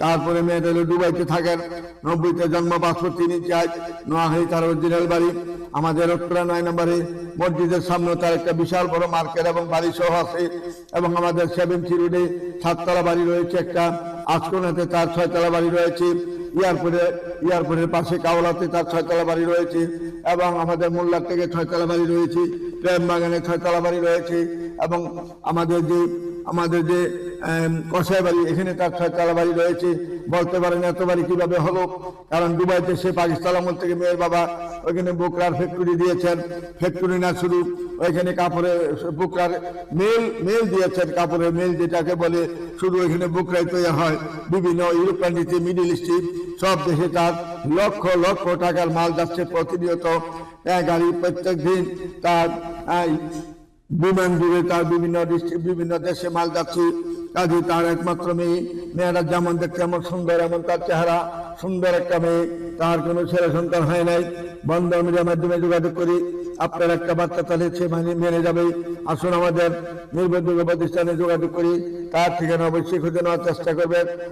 তারপরে মেয়েটা হলো দুবাইতে থাকেন, 90-তে জন্ম, পাসপোর্ট 3 ইঞ্চি হাইট, নোয়াখালী তার অরিজিনাল বাড়ি। আমাদের উত্তরা 9 নম্বরে মসজিদের সামনে তার একটা বিশাল বড় মার্কেট এবং বাড়ি সহ আছে। এবং আমাদের 70 রোডে 7তলা বাড়ি রয়েছে একটা, আজকোনাতে তার 6তলা বাড়ি রয়েছে, এয়ারপোর্টের পাশে কাওলাতে তার 6তলা বাড়ি রয়েছে, এবং আমাদের মোল্লার থেকে 6তলা বাড়ি রয়েছে, প্রেম বাগানে 6তলা বাড়ি রয়েছে, এবং আমাদের যে কষাই বাড়ি এখানে তার 6তলা বাড়ি রয়েছে। বলতে পারেন এত বাড়ি কিভাবে হলো? কারণ দুবাইতে সে পাকিস্তান আমল থেকে মেয়ের বাবা ওইখানে বুকরার ফ্যাক্টরি দিয়েছেন। ফ্যাক্টরি না শুধু ওইখানে কাপড়ের বুকরার মেল দিয়েছেন, কাপড়ের মেল যেটাকে বলে, শুধু ওইখানে বুকরাই তৈরি হয়। বিভিন্ন ইউরোপিয়ান নীতি, মিডিল ইস্টে সব দেশে তার লক্ষ লক্ষ টাকার মাল যাচ্ছে প্রতিনিয়ত। গাড়ি প্রত্যেক দিন তার বিমান জুড়ে তার বিভিন্ন দেশে মাল যাচ্ছে। কাজে তার একমাত্র মেয়েরা যেমন দেখতে এমন সুন্দর, এমন তার চেহারা, সুন্দর একটা মেয়ে, তার কোনো ছেলে সন্তান হয় নাই। বন্ধন মিডিয়ার মাধ্যমে যোগাযোগ করি, আপনার একটা বাচ্চা তাহলে সে মেনে যাবে। আসুন আমাদের নির্ভরযোগ্য প্রতিষ্ঠানে যোগাযোগ করি, তার ঠিকানা অবশ্যই খুঁজে নেওয়ার চেষ্টা করবেন।